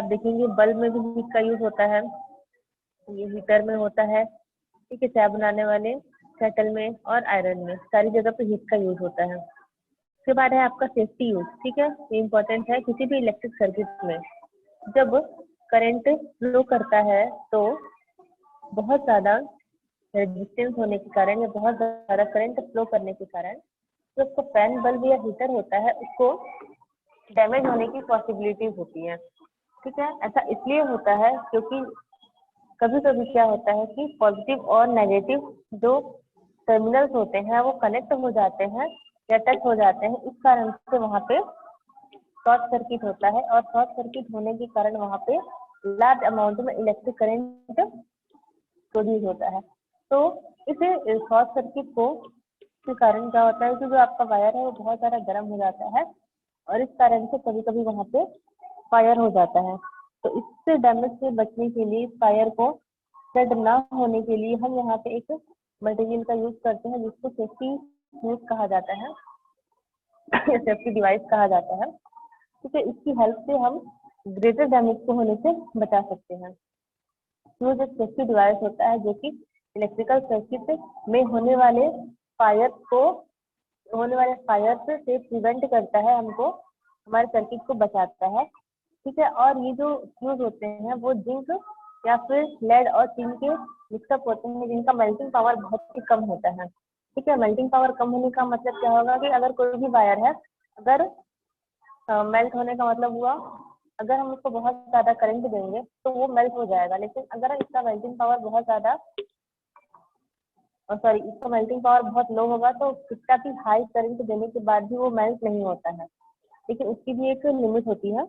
आप देखेंगे बल्ब में भी हीट का यूज होता है, ये हीटर में होता है, ठीक है, चाय बनाने वाले केटल में और आयरन में, सारी जगह पे हीट का यूज होता है। उसके बाद है आपका सेफ्टी यूज, ठीक है, ये इंपॉर्टेंट है किसी भी इलेक्ट्रिक सर्किट में। जब करंट फ्लो करता है तो बहुत ज्यादा रेजिस्टेंस होने के कारण या बहुत ज्यादा करंट फ्लो करने के कारण जो आपका फैन बल्ब या हीटर होता है उसको डैमेज होने की पॉसिबिलिटीज होती है, ठीक है। ऐसा इसलिए होता है क्योंकि कभी कभी क्या होता है कि पॉजिटिव और नेगेटिव जो टर्मिनल्स होते हैं वो कनेक्ट हो जाते हैं या टच हो जाते हैं, इस कारण से वहाँ पे शॉर्ट सर्किट होता है और शॉर्ट सर्किट होने के कारण वहाँ पे लार्ज अमाउंट में इलेक्ट्रिक करंट प्रोड्यूस होता है। तो इसे शॉर्ट सर्किट को के कारण क्या होता है कि जो आपका वायर है वो बहुत सारा गर्म हो जाता है और इस कारण से कभी कभी वहाँ पे फायर हो जाता है। तो इससे डैमेज से बचने के लिए, फायर को स्प्रेड ना होने के लिए हम यहाँ पे एक मटेरियल का यूज करते हैं जिसको सेफ्टी यूज कहा जाता है, सेफ्टी डिवाइस कहा जाता है, ठीक है। इसकी हेल्प से हम ग्रेटर डैमेज को होने से बचा सकते हैं। तो जो सेफ्टी डिवाइस होता है जो कि इलेक्ट्रिकल सर्किट में होने वाले फायर से प्रिवेंट करता है, हमको हमारे सर्किट को बचाता है, ठीक है। और ये जो फ्यूज होते हैं वो जिंक या फिर लेड और टिन के मिक्सअप होते हैं जिनका मेल्टिंग पावर बहुत ही कम होता है, ठीक है। मेल्टिंग पावर कम होने का मतलब क्या होगा कि अगर कोई भी वायर है, अगर मेल्ट होने का मतलब हुआ अगर हम उसको बहुत ज्यादा करंट देंगे तो वो मेल्ट हो जाएगा, लेकिन अगर इसका मेल्टिंग पावर बहुत ज्यादा इसका मेल्टिंग पावर बहुत लो होगा तो कितना भी हाई करंट देने के बाद भी वो मेल्ट नहीं होता है, लेकिन उसकी भी एक लिमिट होती है,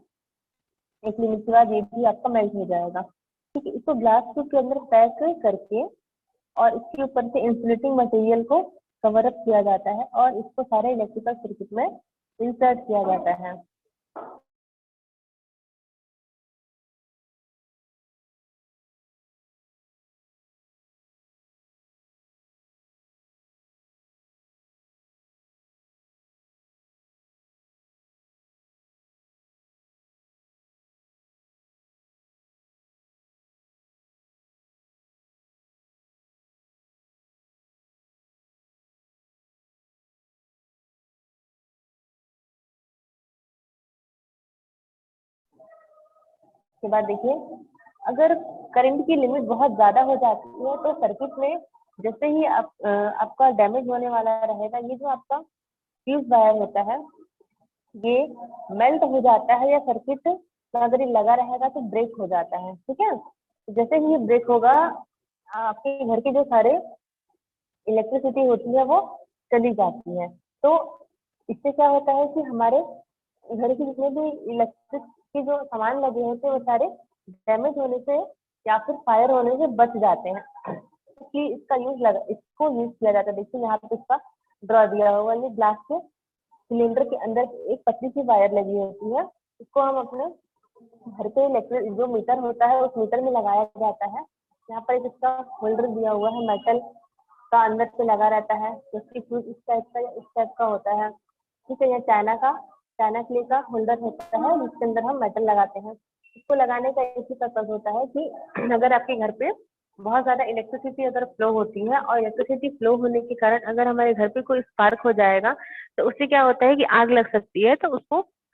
एक लिमिट के बाद ये भी आपका मेल्ट हो जाएगा, ठीक है। इसको ग्लास ट्यूब के अंदर पैक करके और इसके ऊपर से इंसुलेटिंग मटेरियल को कवर अप किया जाता है और इसको सारे इलेक्ट्रिकल सर्किट में इंसर्ट किया जाता है। के बाद देखिए, अगर करंट की लिमिट बहुत ज्यादा हो जाती है तो सर्किट में जैसे ही आपका डैमेज होने वाला रहेगा, ये जो आपका फ्यूज वायर होता है ये मेल्ट हो जाता है या सर्किट में अगर ये लगा रहेगा तो ब्रेक हो जाता है, ठीक है। तो जैसे ही ये ब्रेक होगा आपके घर के जो सारे इलेक्ट्रिसिटी होती है वो चली जाती है। तो इससे क्या होता है कि हमारे घर के जितने भी इलेक्ट्रिक के जो सामान लगे होते हैं वो सारे डैमेज होने से या फिर फायर होने से बच जाते हैं, कि इसको यूज किया जाता है। देखिए यहाँ पे इसका ड्रॉ दिया हुआ, ये ग्लास के सिलेंडर के अंदर एक पतली सी वायर लगी होती है, इसको हम अपने घर पे इलेक्ट्रिक जो मीटर होता है उस मीटर में लगाया जाता है। यहाँ पर एक इसका होल्डर दिया हुआ है, मेटल का अंदर से लगा रहता है, उसकी फ्यूज इस टाइप का या इस टाइप का होता है, ठीक है। यह चाइना क्ले का होल्डर होता है जिसके अंदर हम मेटल लगाते हैं। इसको लगाने का एक ही पर्पज होता है कि अगर आपके घर पे बहुत ज्यादा इलेक्ट्रिसिटी अगर फ्लो होती है और इलेक्ट्रिसिटी फ्लो होने के कारण अगर हमारे घर पे कोई स्पार्क हो जाएगा तो उससे क्या होता है कि आग लग सकती है, तो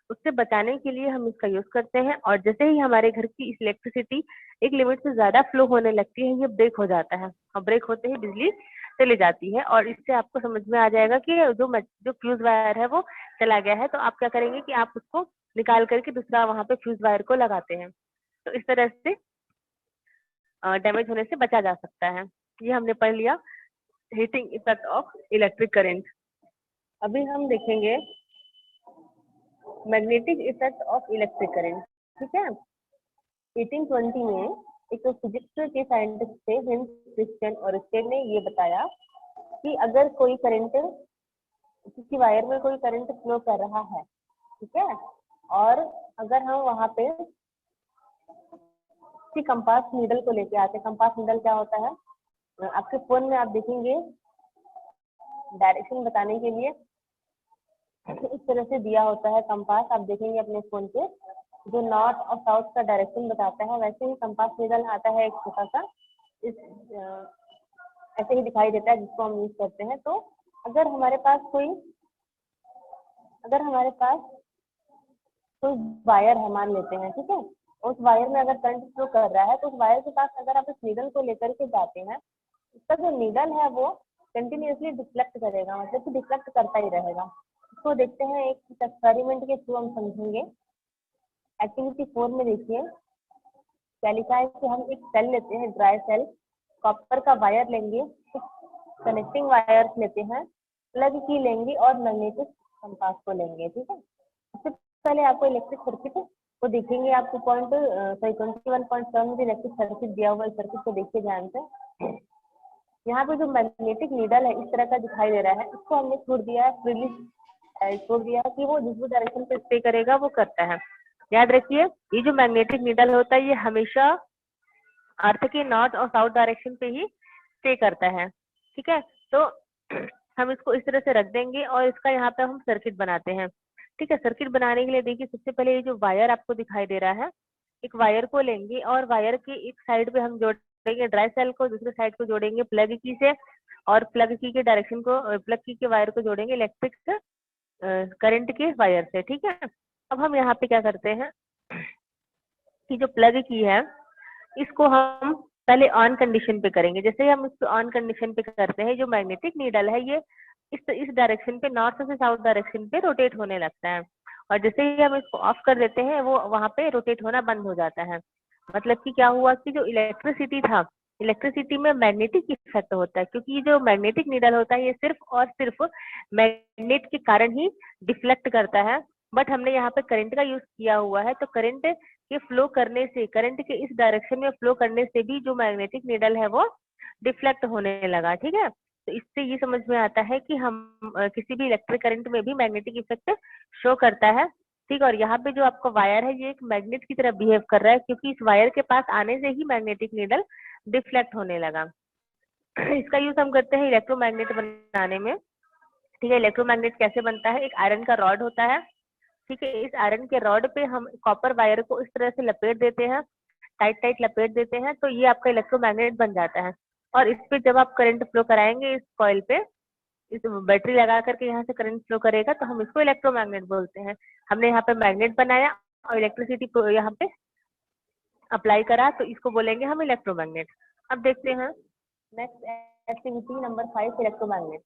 उससे बचाने के लिए हम इसका यूज करते हैं। और जैसे ही हमारे घर की इलेक्ट्रिसिटी एक लिमिट से ज्यादा फ्लो होने लगती है, ये ब्रेक हो जाता है और ब्रेक होते ही बिजली चली जाती है। और इससे आपको समझ में आ जाएगा कि जो फ्यूज वायर है वो चला गया है, तो आप क्या करेंगे कि आप उसको निकाल करके दूसरा वहां पे फ्यूज वायर को लगाते हैं। तो इस तरह से डैमेज होने से बचा जा सकता है। ये हमने पढ़ लिया heating effect of electric current. अभी हम देखेंगे magnetic effect of electric current, ठीक है। 1820 में एक फिजिक्स के साइंटिस्ट थे हेंस क्रिश्चियन ओरस्टेड ने ये बताया कि अगर कोई करंट किसी वायर में कोई करंट फ्लो कर रहा है, ठीक है, और अगर हम वहां पे किसी कंपास नीडल को लेके आते हैं, कंपास नीडल क्या होता है, आपके फोन में आप देखेंगे डायरेक्शन बताने के लिए इस तरह से दिया होता है कंपास, आप देखेंगे अपने फोन पे जो नॉर्थ और साउथ का डायरेक्शन बताता है, वैसे ही कंपास नीडल आता है एक छोटा सा, इस ऐसे ही दिखाई देता है, जिसको हम यूज करते हैं। तो अगर हमारे पास कोई अगर हमारे पास कोई वायर है, मान लेते हैं, ठीक है, उस वायर में अगर करंट फ्लो कर रहा है, तो उस वायर के पास अगर आप इस नीडल को लेकर के जाते हैं, उसका जो नीडल है वो कंटिन्यूअसली डिफ्लेक्ट करेगा, मतलब कि डिफ्लेक्ट करता ही रहेगा। इसको देखते हैं एक एक्सपेरिमेंट के थ्रू, हम समझेंगे। एक्टिविटी 4 में देखिए, क्या लिखा है कि हम एक सेल लेते हैं, ड्राई सेल, कॉपर का वायर लेंगे, कनेक्टिंग वायर्स लेते हैं, प्लग की लेंगे और मैग्नेटिक कंपास को लेंगे, ठीक है। सबसे पहले आपको इलेक्ट्रिक सर्किट को देखेंगे, आपको 21.7 में इलेक्ट्रिक सर्किट दिया हुआ है, सर्किट को देखिए ध्यान से। यहाँ पे जो मैग्नेटिक नीडल है इस तरह का दिखाई दे रहा है, इसको हमने छोड़ दिया है फ्रीली, छोड़ दिया है कि वो जिस भी डायरेक्शन पे स्टे करेगा वो करता है। याद रखिए, ये जो मैग्नेटिक नीडल होता है ये हमेशा अर्थ के नॉर्थ और साउथ डायरेक्शन पे ही स्टे करता है, ठीक है। तो हम इसको इस तरह से रख देंगे और इसका यहाँ पे हम सर्किट बनाते हैं, ठीक है। सर्किट बनाने के लिए देखिए, सबसे पहले ये जो वायर आपको दिखाई दे रहा है, एक वायर को लेंगे और वायर के एक साइड पे हम जोड़ेंगे ड्राई सेल को, दूसरे साइड को जोड़ेंगे प्लग की से, और प्लग की के डायरेक्शन को, प्लग की के वायर को जोड़ेंगे इलेक्ट्रिक करंट के वायर से, ठीक है। अब हम यहाँ पे क्या करते हैं कि जो प्लग की है इसको हम पहले ऑन कंडीशन पे करेंगे। जैसे ही हम इसको ऑन कंडीशन पे करते हैं, जो मैग्नेटिक नीडल है ये इस डायरेक्शन पे, नॉर्थ से साउथ डायरेक्शन पे रोटेट होने लगता है, और जैसे ही हम इसको ऑफ कर देते हैं वो वहां पे रोटेट होना बंद हो जाता है। मतलब कि क्या हुआ कि जो इलेक्ट्रिसिटी था, इलेक्ट्रिसिटी में मैग्नेटिक इफेक्ट होता है, क्योंकि ये जो मैग्नेटिक नीडल होता है ये सिर्फ और सिर्फ मैग्नेट के कारण ही डिफ्लेक्ट करता है। बट हमने यहाँ पे करंट का यूज किया हुआ है, तो करंट के फ्लो करने से, करंट के इस डायरेक्शन में फ्लो करने से भी जो मैग्नेटिक नीडल है वो डिफ्लेक्ट होने लगा, ठीक है। तो इससे ये समझ में आता है कि हम किसी भी इलेक्ट्रिक करंट में भी मैग्नेटिक इफेक्ट शो करता है, ठीक है। और यहाँ पे जो आपका वायर है ये एक मैग्नेट की तरह बिहेव कर रहा है, क्योंकि इस वायर के पास आने से ही मैग्नेटिक नीडल डिफ्लेक्ट होने लगा। इसका यूज हम करते हैं इलेक्ट्रोमैग्नेट बनाने में, ठीक है। इलेक्ट्रोमैग्नेट कैसे बनता है, एक आयरन का रॉड होता है, ठीक है। इस आयरन के रॉड पे हम कॉपर वायर को इस तरह से लपेट देते हैं, टाइट टाइट लपेट देते हैं, तो ये आपका इलेक्ट्रोमैग्नेट बन जाता है। और इस पे जब आप करंट फ्लो कराएंगे इस कॉइल पे, इस बैटरी लगा करके यहाँ से करंट फ्लो करेगा, तो हम इसको इलेक्ट्रोमैग्नेट बोलते हैं। हमने यहाँ पे मैग्नेट बनाया और इलेक्ट्रिसिटी को यहाँ पे अप्लाई करा, तो इसको बोलेंगे हम इलेक्ट्रोमैग्नेट। अब देखते हैं नेक्स्ट एक्टिविटी नंबर 5, इलेक्ट्रोमैग्नेट।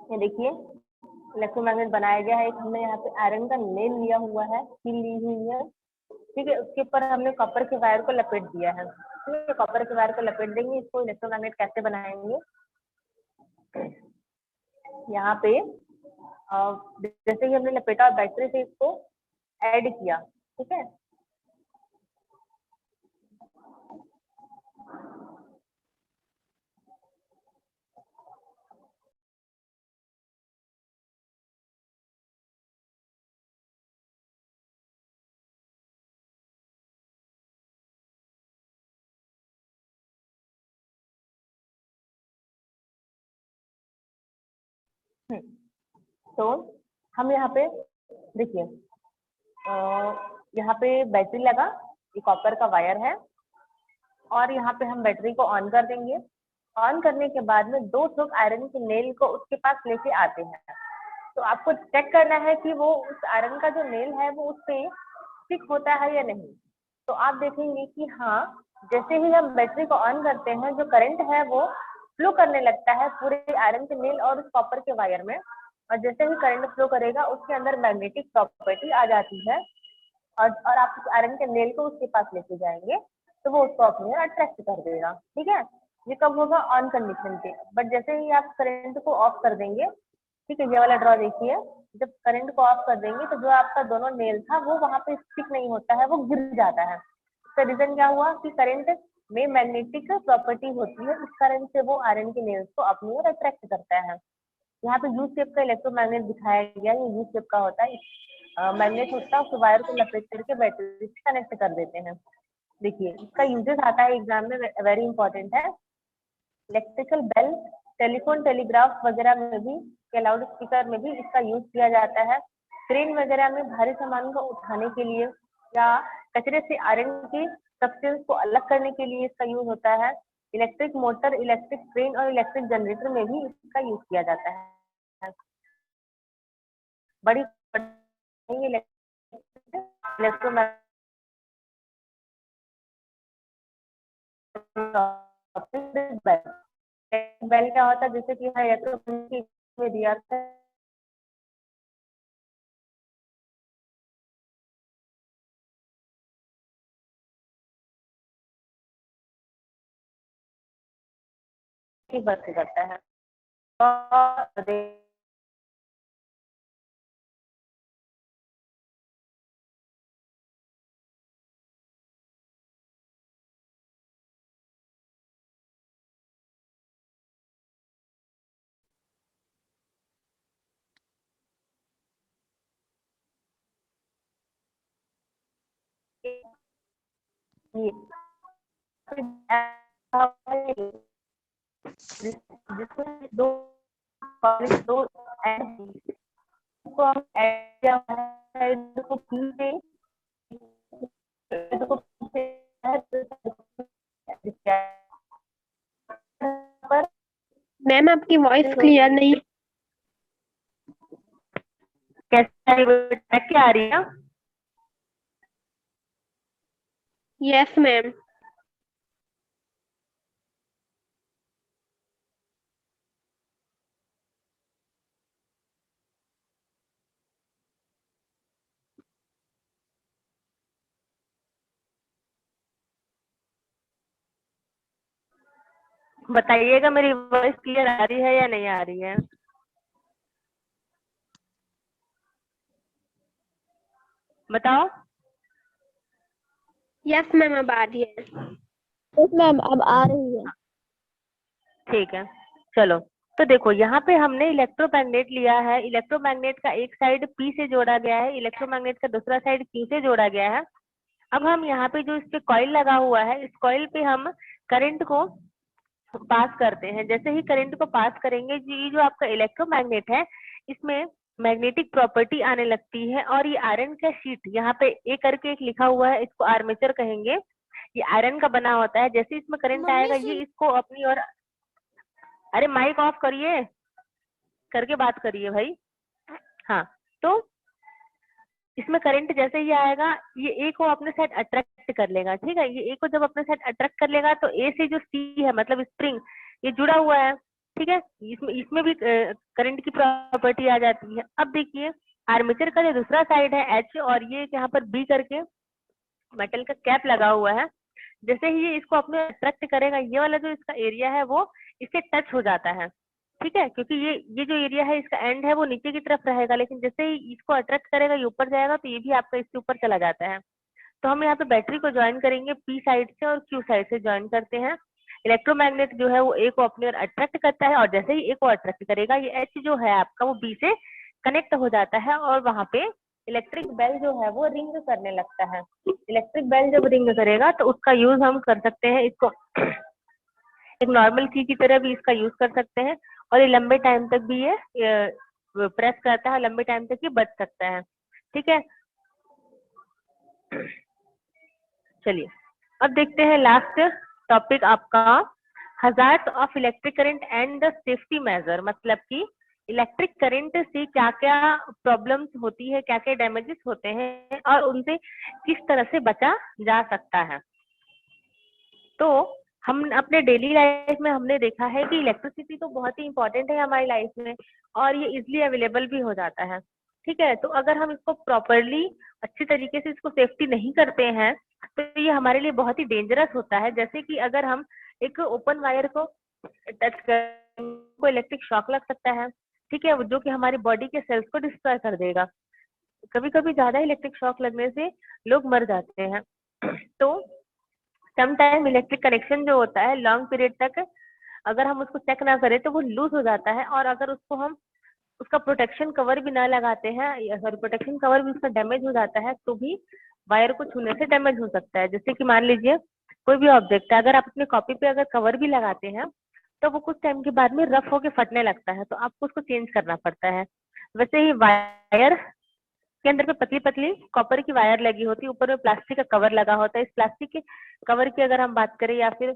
ये देखिए, इलेक्ट्रोमैग्नेट बनाया गया है। एक हमने यहाँ पे आयरन का नेल लिया हुआ है, कील ली हुई है, ठीक है। उसके ऊपर हमने कॉपर के वायर को लपेट दिया है, ठीक है। कॉपर के वायर को लपेट देंगे। इसको इलेक्ट्रोमैग्नेट कैसे बनाएंगे, यहाँ पे जैसे ही हमने लपेटा और बैटरी से इसको ऐड किया, ठीक है। तो हम यहाँ पे देखिए, यहाँ पे बैटरी लगा, ये कॉपर का वायर है, और यहाँ पे हम बैटरी को ऑन कर देंगे। ऑन करने के बाद में 2 ठोक आयरन के नेल को उसके पास लेके आते हैं। तो आपको चेक करना है कि वो उस आयरन का जो नेल है वो उस पे स्टिक होता है या नहीं। तो आप देखेंगे कि हाँ, जैसे ही हम बैटरी को ऑन करते हैं, जो करंट है वो फ्लो करने लगता है पूरे आयरन के नेल और उस कॉपर के वायर में, और जैसे ही करंट फ्लो करेगा उसके अंदर मैग्नेटिक प्रॉपर्टी आ जाती है, और आप उस आयरन के नेल को उसके पास लेके जाएंगे, तो वो उसको अपने अट्रैक्ट कर देगा, ठीक है। ये कब होगा, ऑन कंडीशन पे। बट जैसे ही आप करंट को ऑफ कर देंगे, ठीक है, ये वाला ड्रॉ देखिए, जब करंट को ऑफ कर देंगे तो जो आपका दोनों नेल था वो वहां पे स्टिक नहीं होता है, वो गिर जाता है। इसका रीजन क्या हुआ कि करंट में मैग्नेटिक प्रॉपर्टी होती है, इस कारण से वो आयरन के नेल्स को अपनी ओर अट्रैक्ट करता है। यहाँ पे यू शेप का इलेक्ट्रोमैग्नेट दिखाया गया, ये यू शेप का होता है। मैग्नेट होता है, उसको वायर को लपेट करके बैटरी से कनेक्ट कर देते हैं। देखिए इसका यूजेस आता है एग्जाम में, वेरी इंपॉर्टेंट है। इलेक्ट्रिकल बेल, टेलीफोन, टेलीग्राफ वगैरह में भी, या लाउड स्पीकर में भी इसका यूज किया जाता है। क्रेन वगैरह में भारी सामान को उठाने के लिए या कचरे से आयरन की सब्सटेंस को अलग करने के लिए इसका यूज होता है। इलेक्ट्रिक मोटर, इलेक्ट्रिक ट्रेन और इलेक्ट्रिक जनरेटर में भी इसका यूज किया जाता है। बड़ी इलेक्ट्रोमैग्नेटिक बेल क्या होता है, जैसे कि इलेक्ट्रोमैग्नेटिक में दिया था की बात करता है। और जिसमें दो दो को हम को पीछे पर मैम आपकी वॉइस क्लियर नहीं। कैसे क्या आ रही है? Yes ma'am. बताइएगा मेरी वॉइस क्लियर आ रही है या नहीं आ रही है? बताओ। यस मैम अब आ रही है। यस मैम अब आ रही है। ठीक है, चलो। तो देखो यहाँ पे हमने इलेक्ट्रोमैग्नेट लिया है, इलेक्ट्रोमैग्नेट का एक साइड पी से जोड़ा गया है, इलेक्ट्रोमैग्नेट का दूसरा साइड क्यू से जोड़ा गया है। अब हम यहाँ पे जो इस पे कॉइल लगा हुआ है, इस कॉइल पे हम करंट को पास करते हैं। जैसे ही करंट को पास करेंगे, ये जो आपका इलेक्ट्रोमैग्नेट है, इसमें मैग्नेटिक प्रॉपर्टी आने लगती है। और ये आयरन का शीट, यहाँ पे ए करके एक लिखा हुआ है, इसको आर्मेचर कहेंगे। ये आयरन का बना होता है। जैसे इसमें करंट आएगा, ये इसको अपनी ओर, अरे माइक ऑफ करिए, करके बात करिए भाई। हाँ, तो इसमें करंट जैसे ही आएगा, ये ए को अपने साइड अट्रैक्ट कर लेगा। ठीक है, ये ए को जब अपने साइड अट्रैक्ट कर लेगा, तो ए से जो सी है, मतलब स्प्रिंग, ये जुड़ा हुआ है। ठीक है, इसमें भी करंट की प्रॉपर्टी आ जाती है। अब देखिए, आर्मेचर का जो दूसरा साइड है एच, और ये यहाँ पर बी करके मेटल का कैप लगा हुआ है। जैसे ही ये इसको अपने अट्रैक्ट करेगा, ये वाला जो इसका एरिया है वो इससे टच हो जाता है। ठीक है, क्योंकि ये जो एरिया है, इसका एंड है वो नीचे की तरफ रहेगा, लेकिन जैसे ही इसको अट्रैक्ट करेगा, ये ऊपर जाएगा, तो ये भी आपका इसके ऊपर चला जाता है। तो हम यहाँ पे बैटरी को ज्वाइन करेंगे, पी साइड से और क्यू साइड से ज्वाइन करते हैं। इलेक्ट्रोमैग्नेट जो है वो ए को अपनी ओर अट्रैक्ट करता है, और जैसे ही ए को अट्रैक्ट करेगा, ये एच जो है आपका, वो बी से कनेक्ट हो जाता है, और वहां पे इलेक्ट्रिक बेल जो है वो रिंग करने लगता है। इलेक्ट्रिक बेल जब रिंग करेगा, तो उसका यूज हम कर सकते हैं, इसको एक नॉर्मल की तरह भी इसका यूज कर सकते हैं, और ये लंबे टाइम तक भी ये प्रेस करता है, लंबे टाइम तक ये बच सकता है। ठीक है, चलिए अब देखते हैं लास्ट टॉपिक आपका, hazards of electric current and the safety major. मतलब कि इलेक्ट्रिक करंट से क्या क्या प्रॉब्लम्स होती है, क्या क्या डैमेजेस होते हैं, और उनसे किस तरह से बचा जा सकता है। तो हम अपने डेली लाइफ में हमने देखा है कि इलेक्ट्रिसिटी तो बहुत ही इंपॉर्टेंट है हमारी लाइफ में, और ये इजिली अवेलेबल भी हो जाता है। ठीक है, तो अगर हम इसको प्रॉपरली अच्छी तरीके से इसको सेफ्टी नहीं करते हैं, तो ये हमारे लिए बहुत ही डेंजरस होता है। जैसे कि अगर हम एक ओपन वायर को टच कर, को इलेक्ट्रिक शॉक लग सकता है। ठीक है, जो कि हमारी बॉडी के सेल्स को डिस्ट्रॉय कर देगा। कभी कभी ज्यादा इलेक्ट्रिक शॉक लगने से लोग मर जाते हैं। तो सम टाइम इलेक्ट्रिक कनेक्शन जो होता है लॉन्ग पीरियड तक अगर हम उसको चेक ना करें तो वो लूज हो जाता है, और अगर उसको हम उसका प्रोटेक्शन कवर भी ना लगाते हैं, सॉरी प्रोटेक्शन कवर भी उसका डैमेज हो जाता है, तो भी वायर को छूने से डैमेज हो सकता है। जैसे कि मान लीजिए कोई भी ऑब्जेक्ट है, अगर आप अपनी कॉपी पे अगर कवर भी लगाते हैं तो वो कुछ टाइम के बाद में रफ होके फटने लगता है, तो आपको उसको चेंज करना पड़ता है। वैसे ही वायर के अंदर पे पतली पतली कॉपर की वायर लगी होती है, ऊपर में प्लास्टिक का कवर लगा होता है। इस प्लास्टिक के कवर की अगर हम बात करें या फिर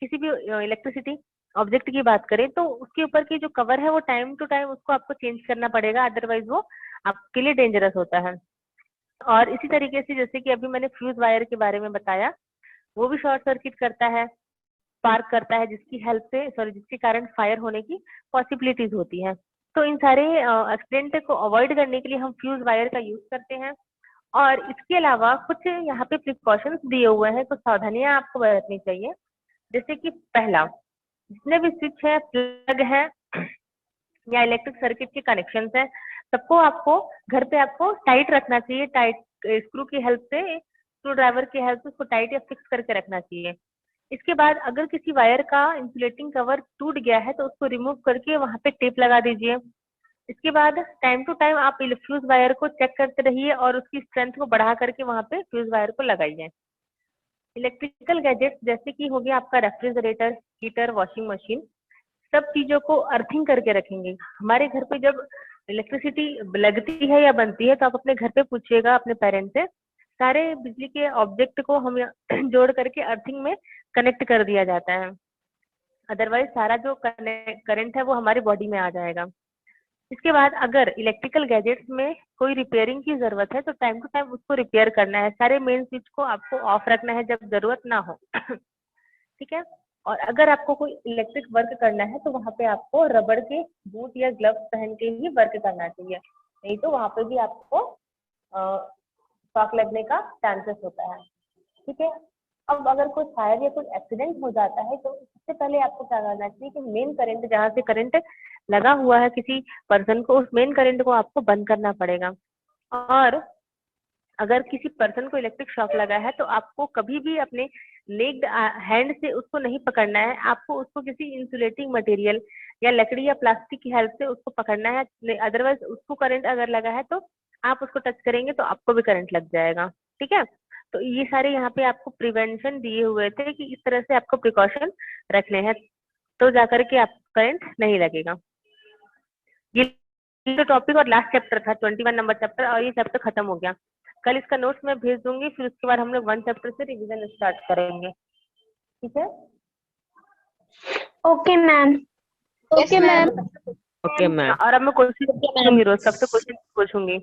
किसी भी इलेक्ट्रिसिटी ऑब्जेक्ट की बात करें, तो उसके ऊपर की जो कवर है वो टाइम टू टाइम उसको आपको चेंज करना पड़ेगा, अदरवाइज वो आपके लिए डेंजरस होता है। और इसी तरीके से जैसे कि अभी मैंने फ्यूज वायर के बारे में बताया, वो भी शॉर्ट सर्किट करता है, स्पार्क करता है, जिसकी हेल्प से सॉरी जिसके कारण फायर होने की पॉसिबिलिटीज होती है। तो इन सारे एक्सीडेंट को अवॉइड करने के लिए हम फ्यूज वायर का यूज करते हैं। और इसके अलावा कुछ यहाँ पे प्रिकॉशंस दिए हुए हैं, कुछ सावधानियां आपको बरतनी चाहिए। जैसे कि पहला, जितने भी स्विच है, प्लग है या इलेक्ट्रिक सर्किट के कनेक्शन है, सबको आपको घर पे आपको टाइट रखना चाहिए। टाइट स्क्रू की हेल्प से, स्क्रू ड्राइवर की हेल्प से उसको टाइट या फिक्स करके रखना चाहिए। इसके बाद अगर किसी वायर का इंसुलेटिंग कवर टूट गया है तो उसको रिमूव करके वहां पे टेप लगा दीजिए। इसके बाद टाइम टू टाइम आप फ्यूज वायर को चेक करते रहिए और उसकी स्ट्रेंथ को बढ़ा करके वहां पे फ्यूज वायर को लगाइए। इलेक्ट्रिकल गैजेट्स जैसे कि हो गया आपका रेफ्रिजरेटर, हीटर, वॉशिंग मशीन, सब चीजों को अर्थिंग करके रखेंगे। हमारे घर पे जब इलेक्ट्रिसिटी लगती है या बनती है तो आप अपने घर पे पूछिएगा अपने पेरेंट्स से, सारे बिजली के ऑब्जेक्ट को हम जोड़ करके अर्थिंग में कनेक्ट कर दिया जाता है, अदरवाइज सारा जो करंट है वो हमारी बॉडी में आ जाएगा। इसके बाद अगर इलेक्ट्रिकल गैजेट्स में कोई रिपेयरिंग की जरूरत है तो टाइम टू टाइम उसको रिपेयर करना है। सारे मेन स्विच को आपको ऑफ रखना है जब जरूरत ना हो। ठीक है। और अगर आपको कोई इलेक्ट्रिक वर्क करना है तो वहां पे आपको रबड़ के बूट या ग्लव्स पहन के ही वर्क करना चाहिए, नहीं तो वहां पे भी आपको शॉक लगने का चांसेस होता है। ठीक है। अब अगर कोई फायर या कोई एक्सीडेंट हो जाता है तो सबसे पहले आपको क्या करना चाहिए कि मेन करंट, जहाँ से करंट लगा हुआ है किसी पर्सन को, उस मेन करंट को आपको बंद करना पड़ेगा। और अगर किसी पर्सन को इलेक्ट्रिक शॉक लगा है तो आपको कभी भी अपने लेग्ड हैंड से उसको नहीं पकड़ना है, आपको उसको किसी इंसुलेटिंग मटेरियल या लकड़ी या प्लास्टिक की हेल्प से उसको पकड़ना है। अदरवाइज उसको करंट अगर लगा है तो आप उसको टच करेंगे तो आपको भी करंट लग जाएगा। ठीक है। तो ये सारे यहाँ पे आपको प्रिवेंशन दिए हुए थे कि इस तरह से आपको प्रिकॉशन रखने हैं, तो जाकर के आपको करंट नहीं लगेगा। ये तो टॉपिक और लास्ट चैप्टर था, 21 नंबर चैप्टर, और ये चैप्टर खत्म हो गया। कल इसका नोट्स मैं भेज दूंगी, फिर उसके बाद हम लोग 1 चैप्टर से रिवीजन स्टार्ट करेंगे। ठीक है। Okay ma'am. Okay ma'am. Okay ma'am. और अब मैं क्वेश्चन पूछूंगी, रोज सबसे क्वेश्चन पूछूंगी।